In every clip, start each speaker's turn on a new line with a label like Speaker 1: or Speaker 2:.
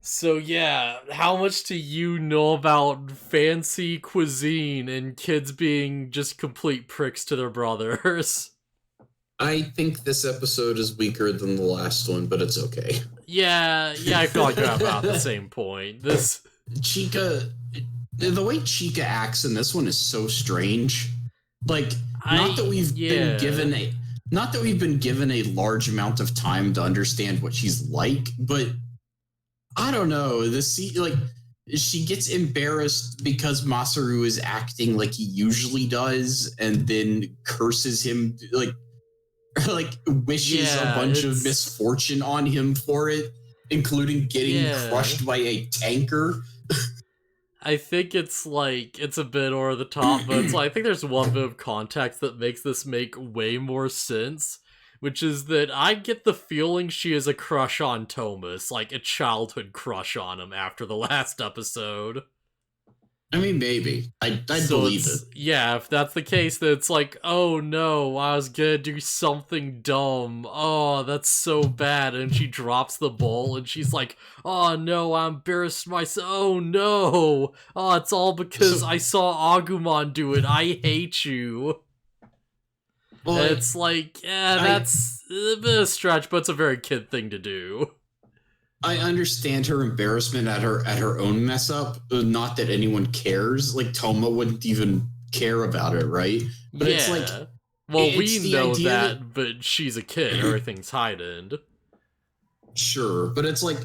Speaker 1: So yeah, how much do you know about fancy cuisine and kids being just complete pricks to their brothers?
Speaker 2: I think this episode is weaker than the last one, but it's okay.
Speaker 1: Yeah, I feel like you're at about the same point. This,
Speaker 2: Chica, the way Chica acts in this one is so strange. Like, not that we've been
Speaker 1: yeah,
Speaker 2: given a not that we've been given a large amount of time to understand what she's like, but I don't know. Like she gets embarrassed because Masaru is acting like he usually does, and then curses him like wishes a
Speaker 1: yeah,
Speaker 2: bunch of
Speaker 1: it's
Speaker 2: misfortune on him for it, including getting
Speaker 1: yeah.
Speaker 2: crushed by a tanker.
Speaker 1: I think it's a bit over the top, but it's like I think there's one bit of context that makes this make way more sense, which is that I get the feeling she has a crush on Tomas, like a childhood crush on him after the last episode.
Speaker 2: I mean, maybe. I'd
Speaker 1: So
Speaker 2: believe it.
Speaker 1: it's yeah, if that's the case, then it's like, oh no, I was gonna do something dumb. Oh, that's so bad. And she drops the bowl and she's like, oh no, I embarrassed myself. Oh no. Oh, it's all because
Speaker 2: So,
Speaker 1: I saw Agumon do it. I hate you.
Speaker 2: well,
Speaker 1: And
Speaker 2: like,
Speaker 1: it's like, yeah,
Speaker 2: I
Speaker 1: that's a bit of a stretch, but it's a very kid thing to do.
Speaker 2: I understand her embarrassment at her own mess up. Not that anyone cares. Like Toma wouldn't even care about it, right? But it's like
Speaker 1: Yeah. Well,
Speaker 2: it's
Speaker 1: we
Speaker 2: the
Speaker 1: know
Speaker 2: idea that
Speaker 1: that, but she's a kid. Everything's heightened.
Speaker 2: sure, but it's like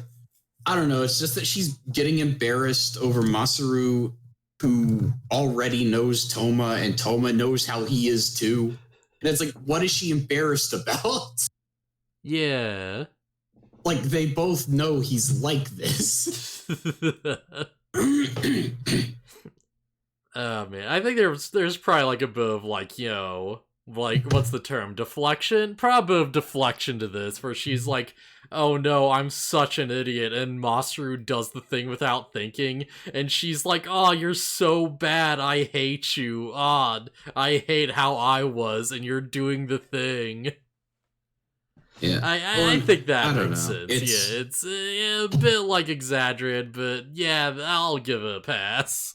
Speaker 2: I don't know. It's just that she's getting embarrassed over Masaru, who already knows Toma, and Toma knows how he is too. And it's like, what is she embarrassed about?
Speaker 1: Yeah.
Speaker 2: Like they both know he's like this.
Speaker 1: Oh man, I think there's probably like a bit of like, like what's the term? Deflection? Probably a bit of deflection to this where she's like, "Oh no, I'm such an idiot." And Masaru does the thing without thinking and she's like, "Oh, you're so bad. I hate you. Odd. I hate how I was and you're doing the thing."
Speaker 2: Yeah.
Speaker 1: I think
Speaker 2: I
Speaker 1: that
Speaker 2: don't
Speaker 1: makes
Speaker 2: know.
Speaker 1: sense. Yeah, it's a bit like exaggerated, but yeah, I'll give it a pass.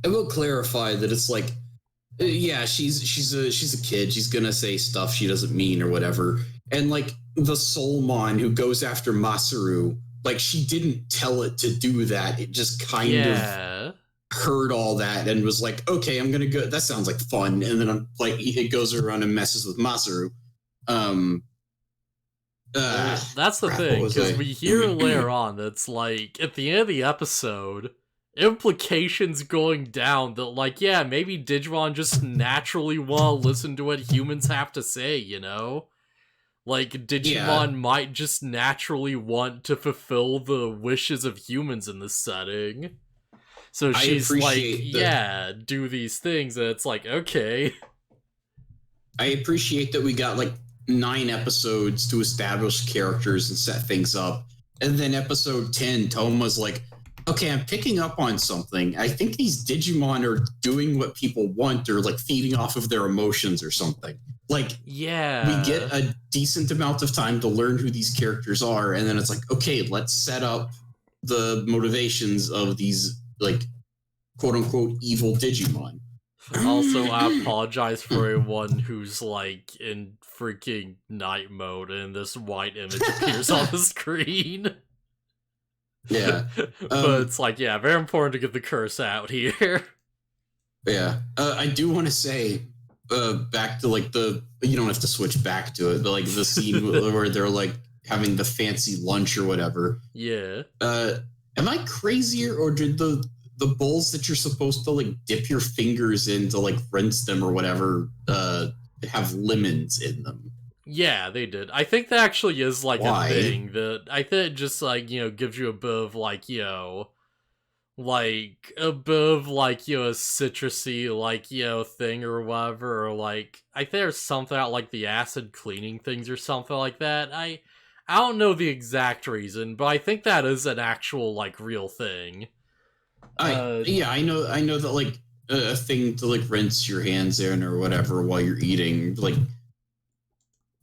Speaker 2: I will clarify that it's like, yeah, she's a kid. She's gonna say stuff she doesn't mean or whatever. And like the Soulmon who goes after Masaru, like she didn't tell it to do that. It just kind of
Speaker 1: Yeah.
Speaker 2: heard all that and was like, okay, I'm gonna go. That sounds like fun. And then like it goes around and messes with Masaru. Um,
Speaker 1: Well, that's the
Speaker 2: crap. What
Speaker 1: thing,
Speaker 2: was
Speaker 1: because
Speaker 2: I?
Speaker 1: we hear later on that's like, at the end of the episode, implications going down that, like, yeah, maybe Digimon just naturally want to listen to what humans have to say, you know? Like,
Speaker 2: Yeah,
Speaker 1: Digimon might just naturally want to fulfill the wishes of humans in this setting. So
Speaker 2: I
Speaker 1: she's like,
Speaker 2: appreciate that.
Speaker 1: yeah, do these things, and it's like, okay.
Speaker 2: I appreciate that we got like 9 episodes to establish characters and set things up. And then episode 10, Toma's like, okay, I'm picking up on something. I think these Digimon are doing what people want or like feeding off of their emotions or something. Like, we get
Speaker 1: Yeah.
Speaker 2: a decent amount of time to learn who these characters are. And then it's like, okay, let's set up the motivations of these, like, quote unquote, evil Digimon.
Speaker 1: Also, I apologize for anyone who's like in freaking night mode and this white image appears on the screen.
Speaker 2: Yeah.
Speaker 1: But it's like, yeah, very important to get the curse out here.
Speaker 2: Yeah. I do want to say, back to like you don't have to switch back to it, but like the scene where they're like having the fancy lunch or whatever.
Speaker 1: Yeah.
Speaker 2: Am I crazier, or did the bowls that you're supposed to like dip your fingers in to like rinse them or whatever have lemons in them?
Speaker 1: Yeah, they did. I think that actually is like a
Speaker 2: Why?
Speaker 1: thing that I think it just like, gives you a bit of like, like a bit of like, a citrusy like, thing or whatever, or like I think there's something out like the acid cleaning things or something like that. I don't know the exact reason, but I think that is an actual like real thing. Uh
Speaker 2: Yeah, I know that like a thing to like rinse your hands in or whatever while you're eating, like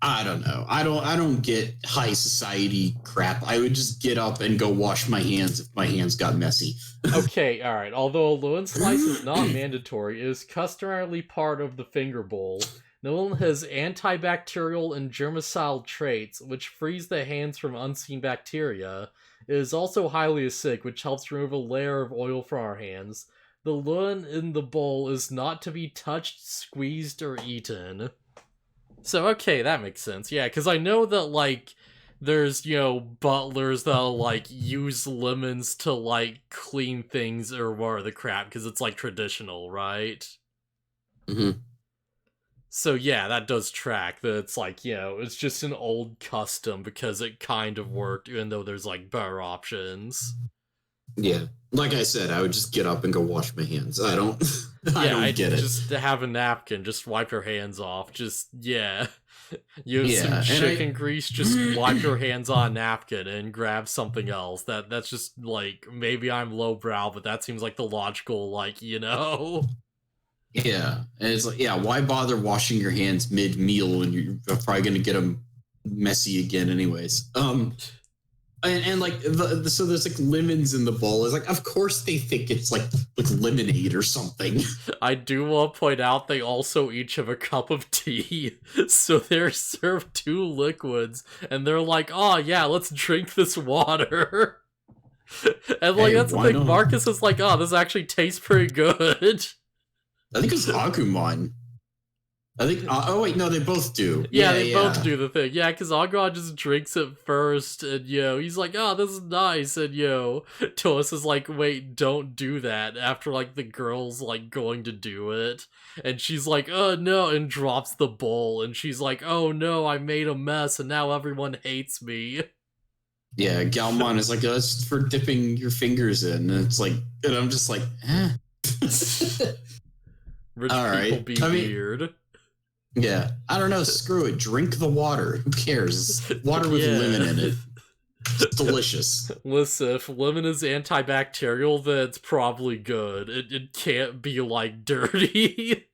Speaker 2: I don't know. I don't get high society crap. I would just get up and go wash my hands if my hands got messy.
Speaker 1: Okay, alright. Although a Lewin slice is not mandatory, it is customarily part of the finger bowl. Nuln has antibacterial and germicidal traits, which frees the hands from unseen bacteria. It is also highly acidic, which helps remove a layer of oil from our hands. The Lewin in the bowl is not to be touched, squeezed, or eaten. So, okay, that makes sense. Yeah, because I know that, like, there's, butlers that'll, like, use lemons to, like, clean things or whatever the crap, because it's, like, traditional, right?
Speaker 2: Mm-hmm.
Speaker 1: So, yeah, that does track that it's, like, it's just an old custom because it kind of worked, even though there's, like, better options.
Speaker 2: Yeah. Like I said, I would just get up and go wash my hands. I don't get it.
Speaker 1: Just to have a napkin, just wipe your hands off. Just, yeah. Use some chicken grease, just wipe your hands on a napkin and grab something else. That's just, like, maybe I'm lowbrow, but that seems like the logical, like,
Speaker 2: Yeah. And it's like, yeah, why bother washing your hands mid-meal when you're probably going to get them messy again anyways? And like, so there's like lemons in the bowl. It's like, of course they think it's like lemonade or something.
Speaker 1: I do want to point out they also each have a cup of tea, so they're served 2 liquids, and they're like, oh yeah, let's drink this water. And like, that's the thing, not? Marcus is like, oh, this actually tastes pretty good.
Speaker 2: I think it's Agumon. I think. Oh wait, no, they both do.
Speaker 1: Yeah, they both do the thing. Yeah, because Agumon just drinks it first, and he's like, "Oh, this is nice," and Tomas is like, "Wait, don't do that." After like the girl's like going to do it, and she's like, "Oh no," and drops the bowl, and she's like, "Oh no, I made a mess, and now everyone hates me."
Speaker 2: Yeah, Galmon is like, "That's for dipping your fingers in," and it's like, and I'm just like, eh.
Speaker 1: Rich people be weird.
Speaker 2: Yeah, I don't know. Screw it. Drink the water. Who cares? Water with lemon in it. It's delicious.
Speaker 1: Listen, if lemon is antibacterial, then it's probably good. It can't be, like, dirty.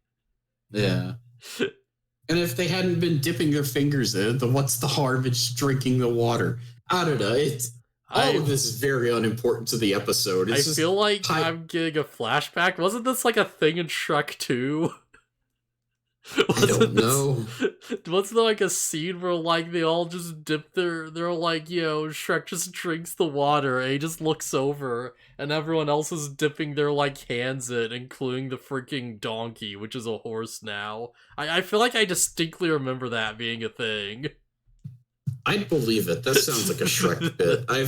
Speaker 2: Yeah. And if they hadn't been dipping their fingers in it, then what's the harm in just drinking the water? I don't know. All of this is very unimportant to the episode.
Speaker 1: I feel like I'm getting a flashback. Wasn't this, like, a thing in Shrek 2?
Speaker 2: I don't know.
Speaker 1: Wasn't there like a scene where like they all just dip they're like, Shrek just drinks the water and he just looks over and everyone else is dipping their like hands in, including the freaking donkey, which is a horse now. I feel like I distinctly remember that being a thing.
Speaker 2: I'd believe it. That sounds like a Shrek bit. I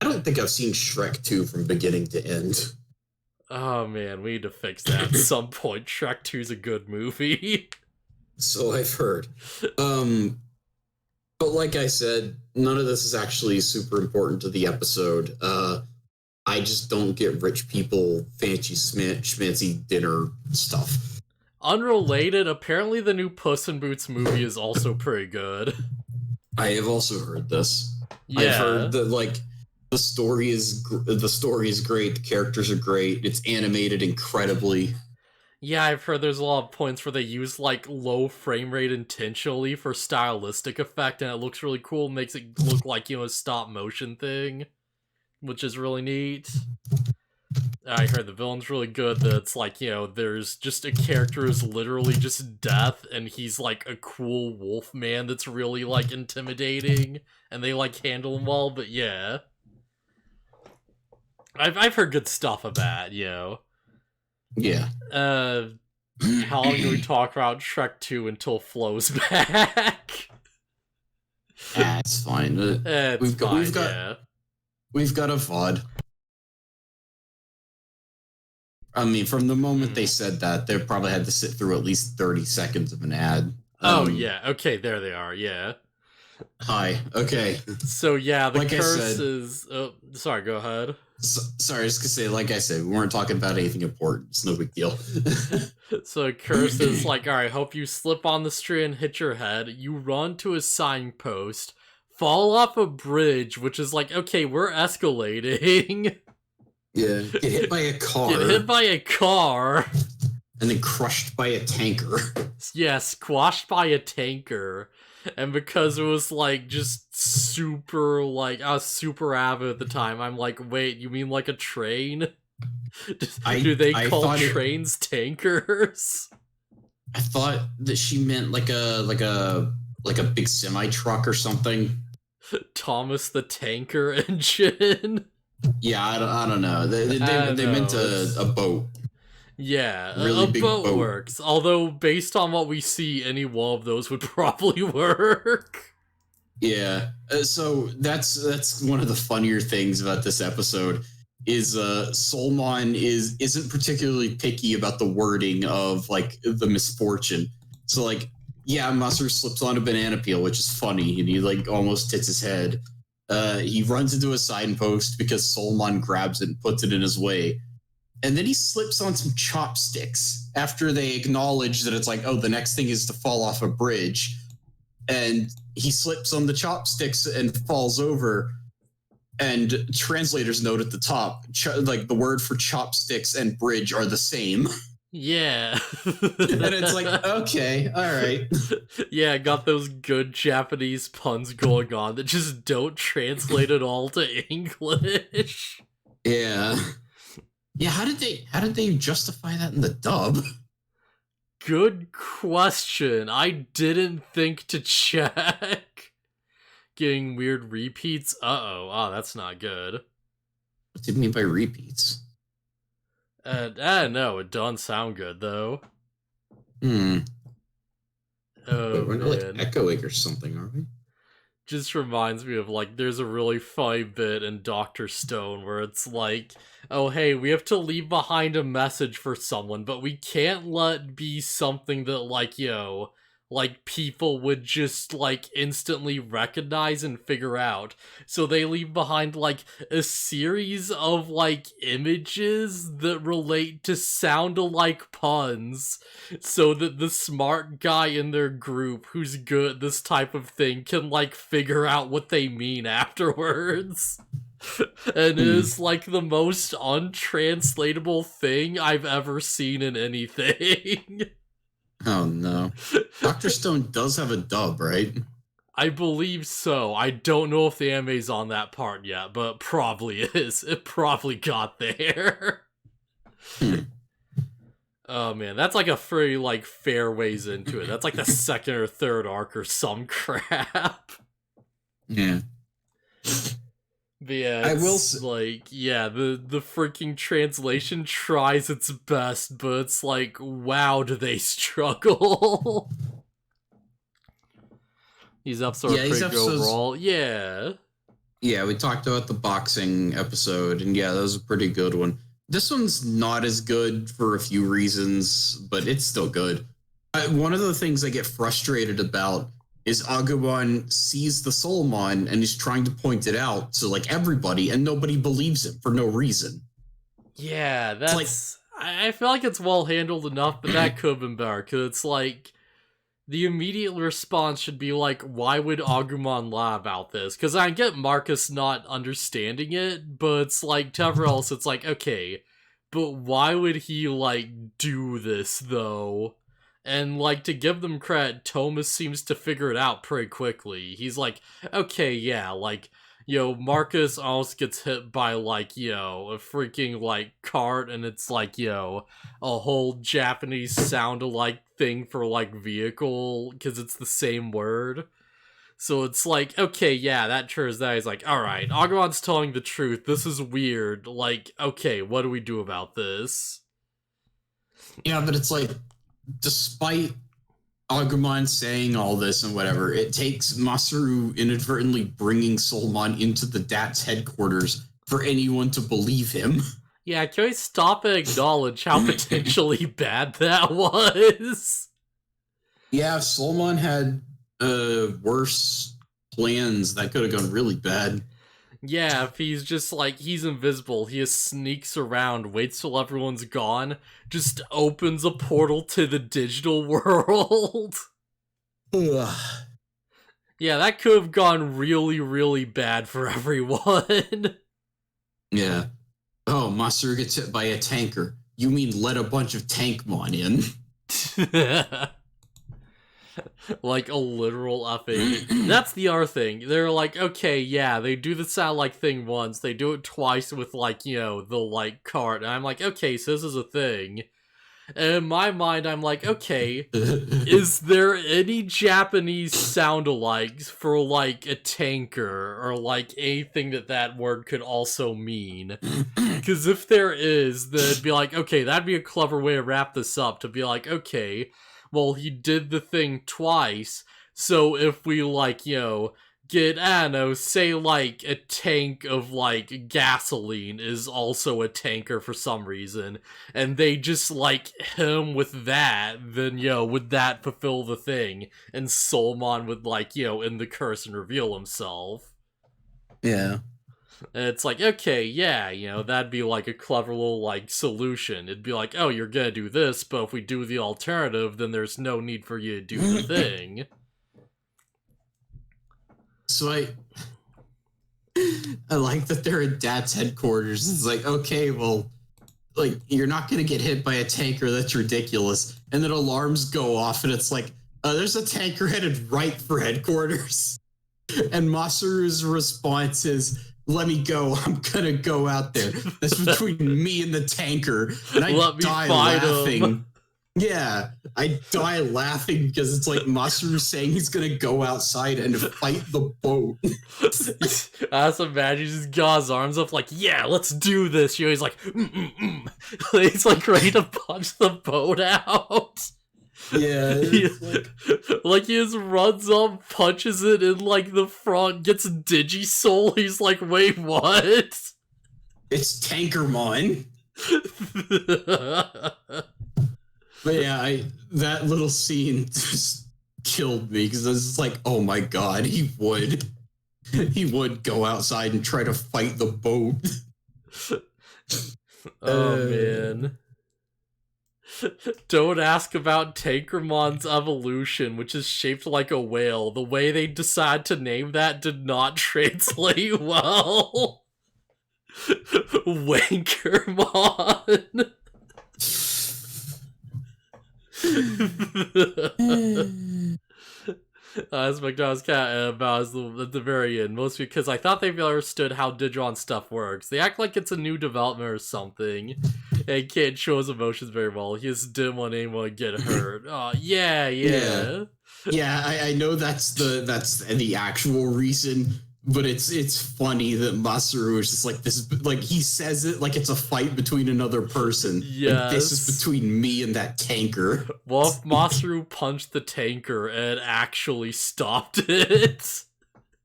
Speaker 2: don't think I've seen Shrek 2 from beginning to end.
Speaker 1: Oh man, we need to fix that at some point. Shrek 2's a good movie.
Speaker 2: So I've heard. But like I said, none of this is actually super important to the episode. I just don't get rich people fancy schmancy dinner stuff.
Speaker 1: Unrelated, apparently the new Puss in Boots movie is also pretty good.
Speaker 2: I have also heard this.
Speaker 1: Yeah.
Speaker 2: I've heard that like the story is great, the characters are great, it's animated incredibly.
Speaker 1: Yeah, I've heard there's a lot of points where they use like low frame rate intentionally for stylistic effect, and it looks really cool, makes it look like, a stop motion thing, which is really neat. I heard the villain's really good, that it's like, there's just a character who's literally just death, and he's like a cool wolf man that's really like intimidating, and they like handle him well, but yeah. I've heard good stuff about,
Speaker 2: Yeah.
Speaker 1: How long do we talk about Shrek 2 until Flo's back?
Speaker 2: It's fine. We've got a VOD. I mean, from the moment they said that, they probably had to sit through at least 30 seconds of an ad.
Speaker 1: Yeah. Okay, there they are, yeah.
Speaker 2: Hi. Okay.
Speaker 1: So, yeah, the curse is... Oh, sorry, go ahead.
Speaker 2: Sorry, I was going to say, like I said, we weren't talking about anything important. It's no big deal.
Speaker 1: So, curse is like, alright, hope you slip on the street and hit your head. You run to a signpost, fall off a bridge, which is like, okay, we're escalating.
Speaker 2: Yeah, get hit by a car. And then crushed by a tanker.
Speaker 1: Yeah, squashed by a tanker. And because it was like just super like I was super avid at the time, I'm like, wait, you mean like a train? Do they
Speaker 2: I
Speaker 1: call
Speaker 2: thought it.
Speaker 1: trains tankers?
Speaker 2: I thought that she meant like a big semi truck or something.
Speaker 1: Thomas the Tanker Engine?
Speaker 2: Yeah, I don't know.
Speaker 1: I don't
Speaker 2: They meant
Speaker 1: know. It's
Speaker 2: a boat,
Speaker 1: yeah,
Speaker 2: really
Speaker 1: a
Speaker 2: big
Speaker 1: boat
Speaker 2: boat.
Speaker 1: works. Although based on what we see, any one of those would probably work.
Speaker 2: Yeah. So that's one of the funnier things about this episode is Solmon isn't particularly picky about the wording of like the misfortune. So like yeah, Masaru slips on a banana peel, which is funny, and he like almost hits his head. He runs into a signpost because Solmon grabs it and puts it in his way. And then he slips on some chopsticks after they acknowledge that it's like, oh, the next thing is to fall off a bridge. And he slips on the chopsticks and falls over. And translator's note at the top, like the word for chopsticks and bridge are the same.
Speaker 1: Yeah.
Speaker 2: And it's like, okay, all right.
Speaker 1: Yeah, got those good Japanese puns going on that just don't translate at all to English.
Speaker 2: Yeah. Yeah, how did they justify that in the dub?
Speaker 1: Good question. I didn't think to check. Getting weird repeats? Uh-oh. Oh, that's not good.
Speaker 2: What do you mean by repeats?
Speaker 1: I don't know. It doesn't sound good, though.
Speaker 2: Hmm.
Speaker 1: Oh,
Speaker 2: We're not like
Speaker 1: man.
Speaker 2: echoing or something, are we?
Speaker 1: Just reminds me of, like, there's a really funny bit in Dr. Stone where it's like, oh, hey, we have to leave behind a message for someone, but we can't let it be something that, like, like, people would just, like, instantly recognize and figure out. So they leave behind, like, a series of, like, images that relate to sound-alike puns so that the smart guy in their group who's good at this type of thing can, like, figure out what they mean afterwards. And it is, like, the most untranslatable thing I've ever seen in anything.
Speaker 2: Oh no. Dr. Stone does have a dub, right?
Speaker 1: I believe so. I don't know if the anime's on that part yet, but probably is. It probably got there.
Speaker 2: Hmm.
Speaker 1: Oh man, that's like a pretty like fair ways into it. That's like the second or third arc or some crap.
Speaker 2: Yeah.
Speaker 1: But yeah,
Speaker 2: I will
Speaker 1: it's like yeah, the freaking translation tries its best, but it's like wow, do they struggle? These episodes
Speaker 2: Yeah,
Speaker 1: are
Speaker 2: these
Speaker 1: pretty good
Speaker 2: episodes.
Speaker 1: overall. Yeah.
Speaker 2: Yeah, we talked about the boxing episode, and yeah, that was a pretty good one. This one's not as good for a few reasons, but it's still good. One of the things I get frustrated about is Agumon sees the Soulmon and is trying to point it out to like everybody, and nobody believes him for no reason.
Speaker 1: Yeah,
Speaker 2: It's like,
Speaker 1: that's. I feel like it's well handled enough, but that could have been better. Because it's like. The immediate response should be like, why would Agumon lie about this? Because I get Marcus not understanding it, but it's like, to everyone else, it's like, okay, but why would he, like, do this, though? And, like, to give them credit, Tomas seems to figure it out pretty quickly. He's like, okay, yeah, like, Marcus almost gets hit by, like, a freaking, like, cart, and it's like, a whole Japanese sound-alike thing for, like, vehicle, because it's the same word. So it's like, okay, yeah, that turns out. He's like, alright, Agumon's telling the truth, this is weird, like, okay, what do we do about this?
Speaker 2: yeah, but it's like, despite Agumon saying all this and whatever, it takes Masaru inadvertently bringing Soulmon into the DAT's headquarters for anyone to believe him.
Speaker 1: Yeah, can we stop and acknowledge how potentially bad that was?
Speaker 2: Yeah, if Soulmon had worse plans, that could have gone really bad.
Speaker 1: Yeah, if he's just like, he's invisible, he just sneaks around, waits till everyone's gone, just opens a portal to the digital world.
Speaker 2: Ugh.
Speaker 1: Yeah, that could have gone really, really bad for everyone.
Speaker 2: Yeah. Oh, Masaru gets hit by a tanker. You mean let a bunch of Tankmon in?
Speaker 1: Like a literal effing. That's the other thing. They're like, okay, yeah, they do the satellite thing once. They do it twice with like, the like cart. And I'm like, okay, so this is a thing. And in my mind, I'm like, okay, is there any Japanese sound-alikes for like a tanker or like anything that word could also mean? Because if there is, then it'd be like, okay, that'd be a clever way to wrap this up. To be like, okay, well, he did the thing twice, so if we like, get, I don't know, say like a tank of like gasoline is also a tanker for some reason, and they just like him with that, then would that fulfill the thing? And Solomon would like, end the curse and reveal himself.
Speaker 2: Yeah.
Speaker 1: And it's like, okay, yeah, that'd be like a clever little like solution. It'd be like, oh, you're gonna do this, but if we do the alternative, then there's no need for you to do the thing.
Speaker 2: So I like that they're at Dat's headquarters. It's like, okay, well, like, you're not going to get hit by a tanker. That's ridiculous. And then alarms go off, and it's like, there's a tanker headed right for headquarters. And Masaru's response is, let me go. I'm going to go out there. That's between me and the tanker. And I die laughing. Him. Yeah, I die laughing because it's like Masaru saying he's going to go outside and fight the boat.
Speaker 1: I just imagine he just got his arms up like, yeah, let's do this. He's like, He's like ready to punch the boat out.
Speaker 2: Yeah.
Speaker 1: Like he just runs up, punches it in like the front, gets Digisoul. He's like, wait, what?
Speaker 2: It's Tankermon. But yeah, that little scene just killed me because it's like, oh my god, he would go outside and try to fight the boat.
Speaker 1: Oh man. Don't ask about Tankermon's evolution, which is shaped like a whale. The way they decide to name that did not translate well. Wankermon. That's McDonald's cat about at the very end, mostly because I thought they understood how Digimon stuff works. They act like it's a new development or something, and can't show his emotions very well. He just didn't want anyone to get hurt. Oh, yeah.
Speaker 2: Yeah, I know that's the actual reason, but it's funny that Masaru is just like this, like he says it like it's a fight between another person.
Speaker 1: Yes.
Speaker 2: Like, this is between me and that tanker.
Speaker 1: Well, if Masaru punched the tanker and actually stopped it,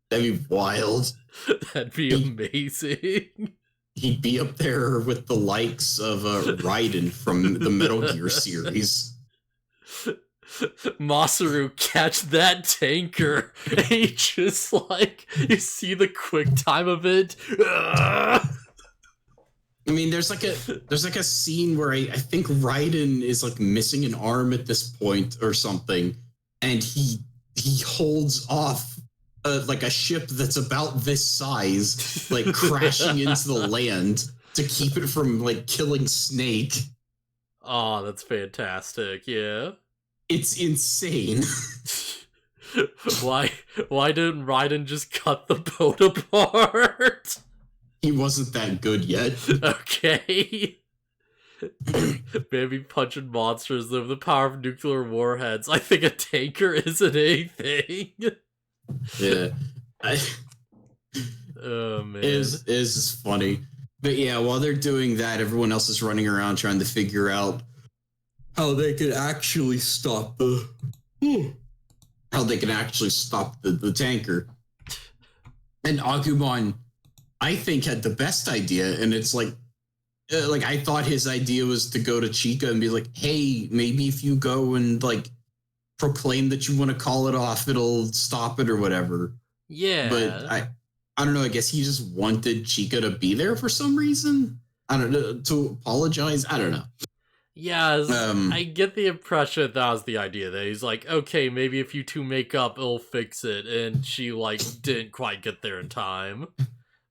Speaker 2: that'd be wild.
Speaker 1: That'd be amazing.
Speaker 2: He'd be up there with the likes of Raiden from the Metal Gear series.
Speaker 1: Masaru, catch that tanker. And he just like, you see the quick time of it.
Speaker 2: I mean, there's like a scene where I think Raiden is like missing an arm at this point or something, and he holds off like a ship that's about this size, like crashing into the land to keep it from like killing Snake.
Speaker 1: Oh, that's fantastic! Yeah.
Speaker 2: It's insane.
Speaker 1: Why didn't Raiden just cut the boat apart?
Speaker 2: He wasn't that good yet.
Speaker 1: Okay. Maybe punching monsters with the power of nuclear warheads. I think a tanker isn't anything.
Speaker 2: Yeah.
Speaker 1: Oh man.
Speaker 2: It is funny. But yeah, while they're doing that, everyone else is running around trying to figure out how they could actually stop the tanker. And Agumon, I think, had the best idea, and it's like I thought his idea was to go to Chica and be like, hey, maybe if you go and like proclaim that you want to call it off, it'll stop it or whatever.
Speaker 1: Yeah.
Speaker 2: But I don't know, I guess he just wanted Chica to be there for some reason. I don't know, to apologize. I don't know.
Speaker 1: Yeah, I get the impression that was the idea. That he's like, okay, maybe if you two make up, it'll fix it. And she, like, didn't quite get there in time.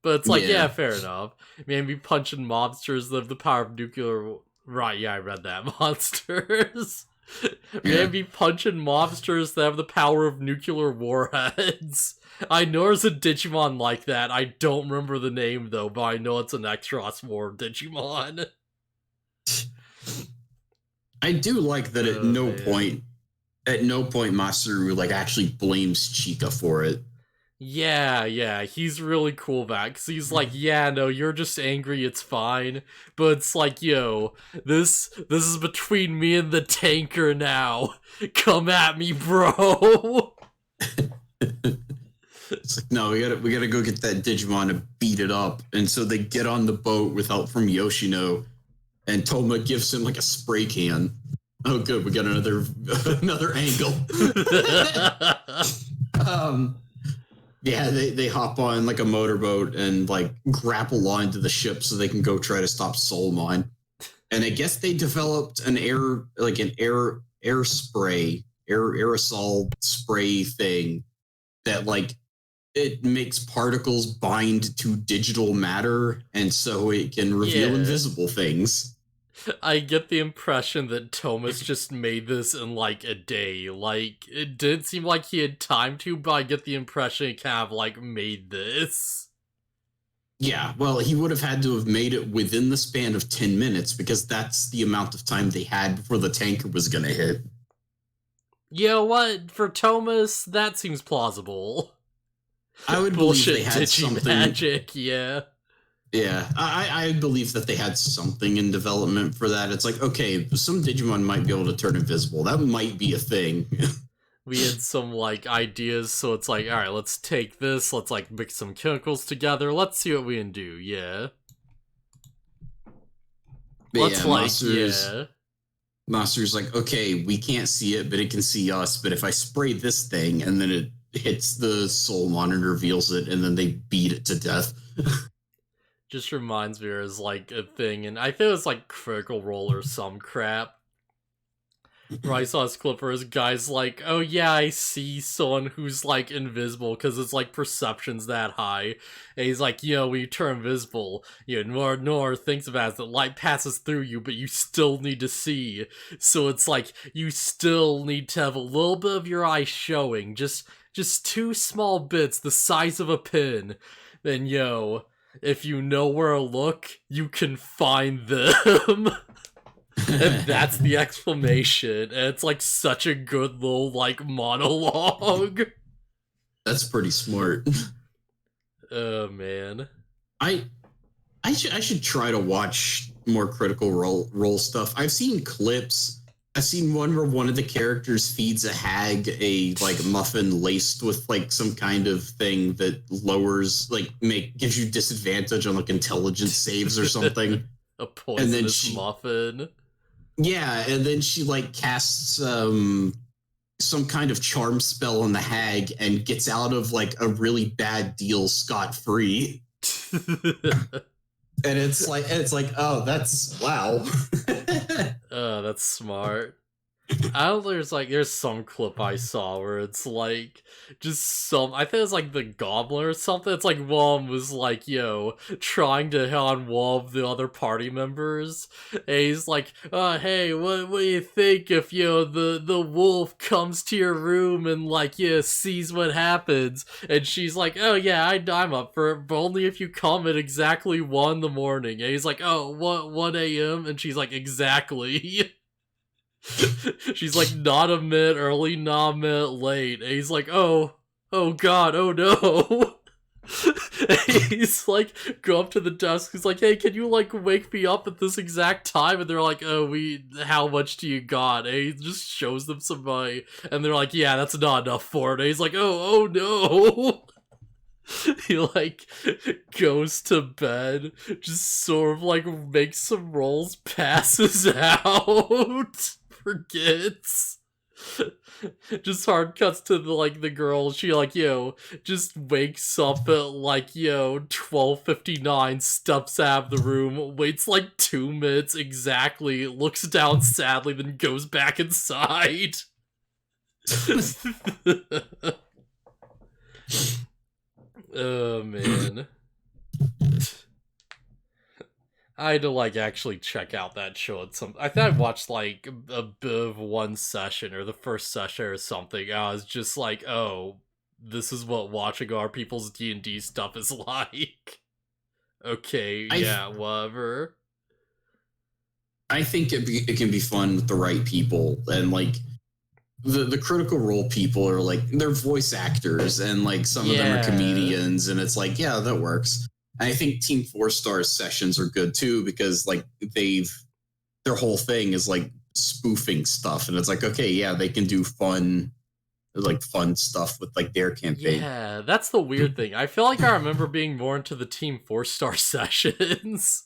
Speaker 1: But it's like, yeah, fair enough. Maybe punching monsters of the power of nuclear... Right, yeah, I read that. Monsters. Man be punching mobsters that have the power of nuclear warheads. I know there's a Digimon like that. I don't remember the name though, but I know it's an Extros War Digimon.
Speaker 2: I do like that at no point Masaru like actually blames Chika for it.
Speaker 1: Yeah, he's really cool back, because he's like, yeah, no, you're just angry, it's fine. But it's like, yo, this is between me and the tanker now. Come at me, bro.
Speaker 2: It's like, no, we gotta go get that Digimon to beat it up. And so they get on the boat with help from Yoshino, and Toma gives him like a spray can. Oh, good, we got another angle. Yeah, they hop on like a motorboat and like grapple onto the ship so they can go try to stop Soulmon. And I guess they developed an aerosol spray thing that like it makes particles bind to digital matter, and so it can reveal invisible things.
Speaker 1: I get the impression that Tomas just made this in like a day. Like, it didn't seem like he had time to, but I get the impression he kind of like made this.
Speaker 2: Yeah, well, he would have had to have made it within the span of 10 minutes because that's the amount of time they had before the tanker was going to hit.
Speaker 1: You know what? For Tomas, that seems plausible.
Speaker 2: I would believe they had something.
Speaker 1: Magic, yeah.
Speaker 2: Yeah, I believe that they had something in development for that. It's like, okay, some Digimon might be able to turn invisible. That might be a thing.
Speaker 1: We had some, like, ideas, so it's like, alright, let's take this, let's, like, mix some chemicals together, let's see what we can do, yeah. Let's,
Speaker 2: Master's like, okay, we can't see it, but it can see us, but if I spray this thing, and then it hits the Soulmon and reveals it, and then they beat it to death.
Speaker 1: Just reminds me there's like a thing, and I think it was like Critical Role or some crap, where I saw this clip where this guy's like, oh yeah, I see someone who's like invisible because it's like perception's that high, and he's like, you know, when you turn invisible, you know, nor thinks about it, that light passes through you, but you still need to see, so it's like you still need to have a little bit of your eye showing, just 2 small bits the size of a pin, then yo, if you know where to look, you can find them. And that's the explanation. And it's like such a good little like monologue.
Speaker 2: That's pretty smart.
Speaker 1: Oh man.
Speaker 2: I should try to watch more Critical Role stuff. I've seen clips. I've seen one where one of the characters feeds a hag a like muffin laced with like some kind of thing that lowers gives you disadvantage on like intelligence saves or something.
Speaker 1: A poisonous muffin.
Speaker 2: Yeah, and then she like casts some kind of charm spell on the hag and gets out of like a really bad deal scot-free. And it's like, oh, that's wow.
Speaker 1: Oh, that's smart. I don't know, there's some clip I saw where it's like I think it's like the Goblin or something. It's like one was like, yo, trying to hit on one of the other party members, and he's like, hey, what do you think if, you know, the wolf comes to your room and like, yeah, sees what happens? And she's like, oh yeah, I'm up for it, but only if you come at exactly 1 in the morning. And he's like, oh, what, 1 a.m.? And she's like, exactly. She's like, not a minute early, not a minute late. And he's like, oh god, oh no. And he's like, go up to the desk, he's like, hey, can you like wake me up at this exact time? And they're like, oh, how much do you got? And he just shows them some money, and they're like, yeah, that's not enough for it. And he's like, oh no. He like goes to bed, just sort of like makes some rolls, passes out, forgets. Just hard cuts to the girl. She like, yo, just wakes up at like, yo, 12:59, steps out of the room, waits like 2 minutes exactly, looks down sadly, then goes back inside. Oh man. I had to like actually check out that show at some. I think I watched like a bit of one session or the first session or something. I was just like, oh, this is what watching our people's D&D stuff is like. Okay, yeah, whatever.
Speaker 2: I think it can be fun with the right people, and like the Critical Role people are like, they're voice actors, and like some of them are comedians, and it's like, yeah, that works. And I think Team 4-Star sessions are good too, because like their whole thing is like spoofing stuff, and it's like, okay, yeah, they can do fun stuff with like their campaign.
Speaker 1: Yeah, that's the weird thing. I feel like I remember being more into the Team 4-Star sessions.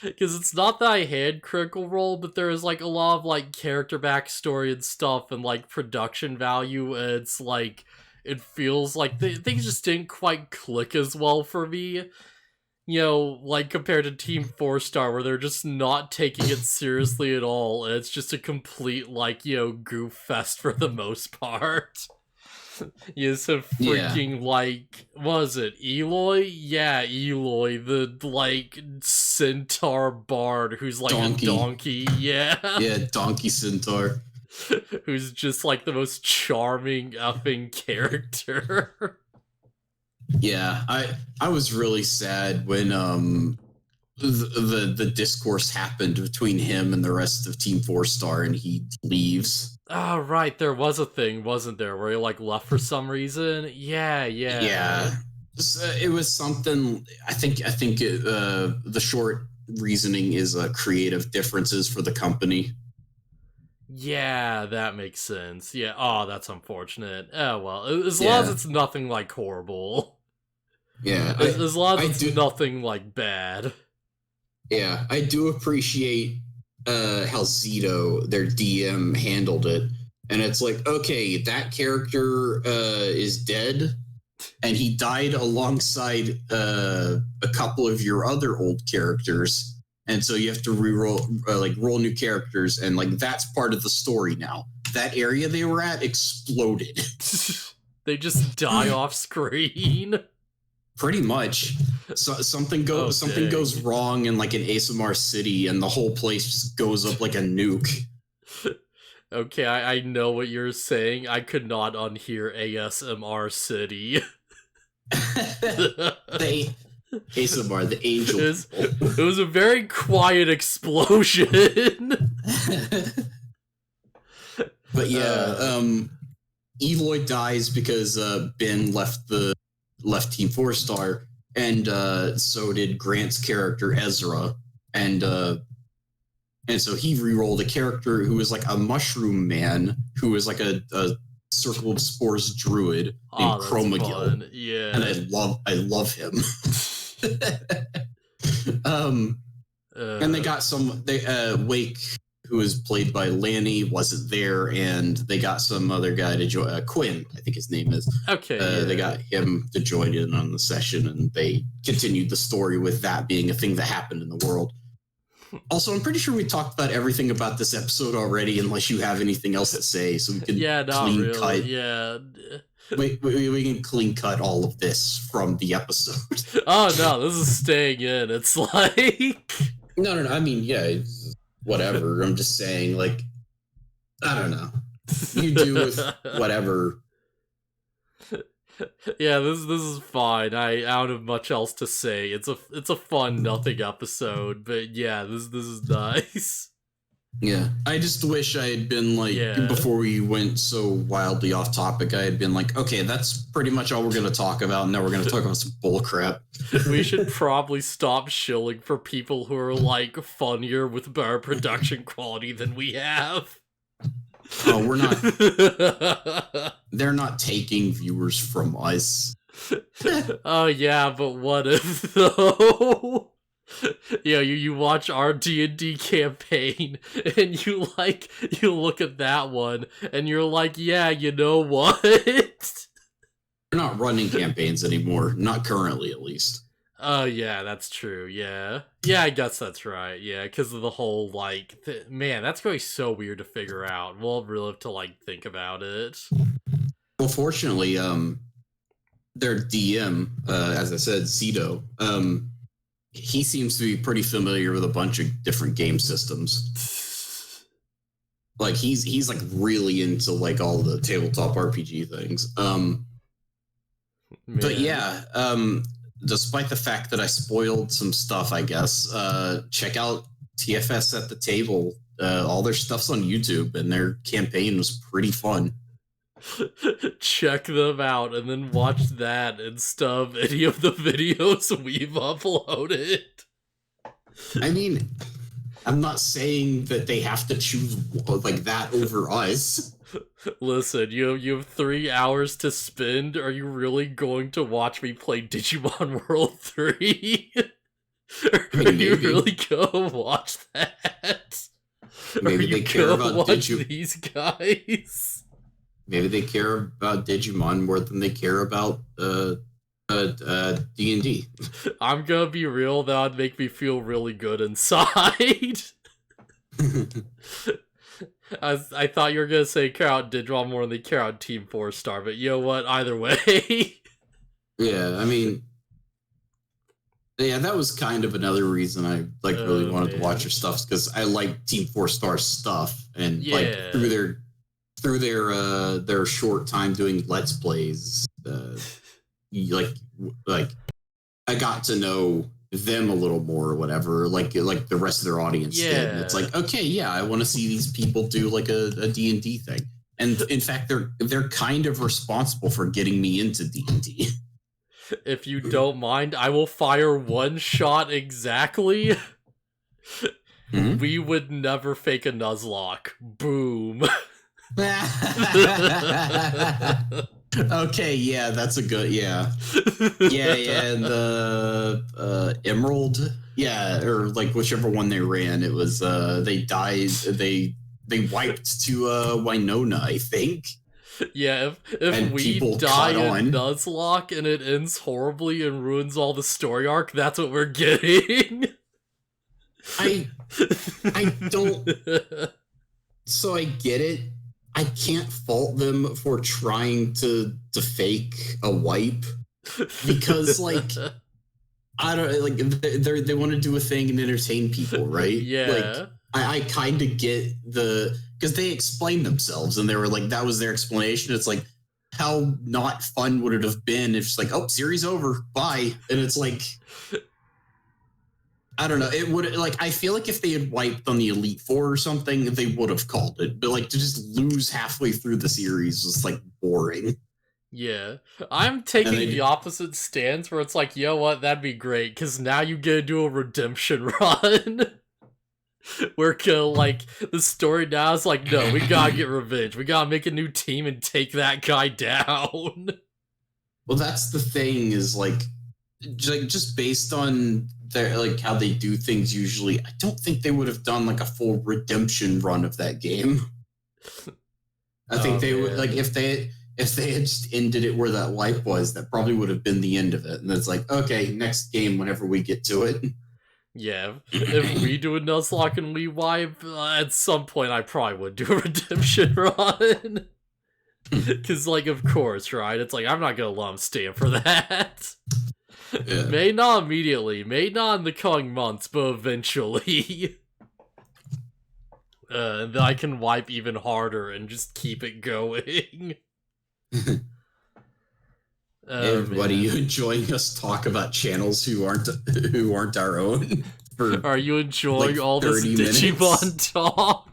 Speaker 1: Because it's not that I had Critical Role, but there is like a lot of like character backstory and stuff and like production value. And it's like, it feels like things just didn't quite click as well for me. You know, like compared to Team 4-Star, where they're just not taking it seriously at all. And it's just a complete, like, you know, goof fest for the most part. Yeah, so freaking, like, what was it, Eloy? Yeah, Eloy, the, like, centaur bard who's, like, a donkey, yeah.
Speaker 2: Yeah, donkey centaur.
Speaker 1: Who's just, like, the most charming effing character.
Speaker 2: Yeah, I was really sad when, the discourse happened between him and the rest of Team 4-Star, and he leaves.
Speaker 1: Oh, right, there was a thing, wasn't there, where he, like, left for some reason? Yeah.
Speaker 2: It was something, I think the short reasoning is creative differences for the company.
Speaker 1: Yeah, that makes sense. Yeah, oh, that's unfortunate. Oh, well, as long as it's nothing, like, horrible.
Speaker 2: Yeah.
Speaker 1: As long as it's nothing, like, bad.
Speaker 2: Yeah, I do appreciate how Zito, their DM, handled it. And it's like, okay, that character is dead, and he died alongside a couple of your other old characters, and so you have to reroll, roll new characters, and like that's part of the story now. That area they were at exploded.
Speaker 1: They just die off screen.
Speaker 2: Pretty much. So something goes wrong in like an ASMR city, and the whole place just goes up like a nuke.
Speaker 1: Okay, I know what you're saying. I could not unhear ASMR City.
Speaker 2: ASMR, the angel.
Speaker 1: It was a very quiet explosion.
Speaker 2: But yeah, Eloy dies because Ben left Team 4-Star, and so did Grant's character Ezra, and so he re-rolled a character who was like a mushroom man, who was like a Circle of Spores druid named Chromagil.
Speaker 1: Yeah,
Speaker 2: and I love him. And they got Wake, who was played by Lanny, wasn't there, and they got some other guy to join. Quinn, I think his name is.
Speaker 1: Okay.
Speaker 2: They got him to join in on the session, and they continued the story with that being a thing that happened in the world. Also, I'm pretty sure we talked about everything about this episode already, unless you have anything else to say, so we can cut.
Speaker 1: Yeah.
Speaker 2: We can clean cut all of this from the episode.
Speaker 1: Oh no, this is staying in. It's like
Speaker 2: no. I mean, yeah, it's whatever. I'm just saying, like, I don't know. You do with whatever.
Speaker 1: Yeah, this is fine. I don't have much else to say. It's a fun nothing episode, but yeah, this is nice.
Speaker 2: Yeah, I just wish I had been like, before we went so wildly off topic, I had been like, okay, that's pretty much all we're going to talk about, and now we're going to talk about some bullcrap.
Speaker 1: We should probably stop shilling for people who are like funnier with better production quality than we have.
Speaker 2: Oh, we're not. They're not taking viewers from us.
Speaker 1: Oh yeah, but what if though? Yeah, you watch our D&D campaign and you look at that one and you're like, yeah, you know what?
Speaker 2: We're not running campaigns anymore, not currently at least.
Speaker 1: Oh yeah, that's true. Yeah, I guess that's right. Yeah, because of the whole like, man, that's going to be so weird to figure out. We'll really have to like think about it.
Speaker 2: Well, fortunately, their DM, as I said, Zito, he seems to be pretty familiar with a bunch of different game systems. Like he's like really into like all the tabletop RPG things. But yeah, despite the fact that I spoiled some stuff, I guess, check out TFS at the Table. All their stuff's on YouTube, and their campaign was pretty fun.
Speaker 1: Check them out, and then watch that instead of any of the videos we've uploaded.
Speaker 2: I mean, I'm not saying that they have to choose like that over us.
Speaker 1: Listen, you have 3 hours to spend. Are you really going to watch me play Digimon World 3? Are you really gonna watch that?
Speaker 2: Maybe they care about
Speaker 1: these guys.
Speaker 2: Maybe they care about Digimon more than they care about D&D.
Speaker 1: I'm gonna be real, that would make me feel really good inside. I thought you were gonna say care out Digimon more than they care out Team 4-Star, but you know what? Either way.
Speaker 2: Yeah, I mean, yeah, that was kind of another reason I like really wanted to watch your stuff, because I like Team 4-Star stuff, and like through their short time doing Let's Plays, like I got to know them a little more or whatever, like the rest of their audience did. And it's like, okay, yeah, I want to see these people do like a D&D thing. And in fact, they're kind of responsible for getting me into D&D.
Speaker 1: If you don't mind, I will fire one shot exactly. We would never fake a Nuzlocke. Boom.
Speaker 2: Okay, yeah, that's a good, yeah, and the Emerald, yeah, or like whichever one they ran, it was they died, they wiped to Winona, I think.
Speaker 1: Yeah, if we die in Nuzlocke and it ends horribly and ruins all the story arc, that's what we're getting.
Speaker 2: I don't. So I get it. I can't fault them for trying to fake a wipe, because like I don't like they want to do a thing and entertain people, right?
Speaker 1: Yeah.
Speaker 2: Like I kind of get because they explained themselves and they were like, that was their explanation. It's like, how not fun would it have been if it's like, oh, series over, bye, and it's like, I don't know. It would, like, I feel like if they had wiped on the Elite Four or something, they would have called it. But like to just lose halfway through the series was like boring.
Speaker 1: Yeah, I'm taking the opposite stance where it's like, you know what, that'd be great, because now you get to do a redemption run. Where like the story now is like, no, we gotta get revenge. We gotta make a new team and take that guy down.
Speaker 2: Well, that's the thing, is like just based on their like how they do things usually, I don't think they would have done like a full redemption run of that game. I think they would, like, if they had just ended it where that wipe was, that probably would have been the end of it. And it's like, okay, next game whenever we get to it.
Speaker 1: Yeah, if we do a Nuzlocke and we wipe, at some point I probably would do a redemption run. Because, like, of course, right? It's like, I'm not gonna let him stand for that. Yeah. May not immediately, may not in the coming months, but eventually. And then I can wipe even harder and just keep it going.
Speaker 2: Everybody, you enjoying us talk about channels who aren't our own?
Speaker 1: Are you enjoying like all this Digimon talk?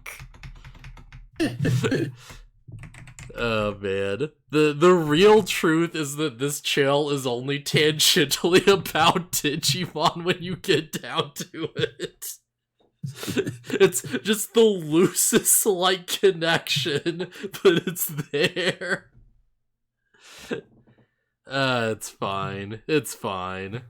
Speaker 1: Oh man, the real truth is that this channel is only tangentially about Digimon when you get down to it. It's just the loosest like connection, but it's there. It's fine. It's fine.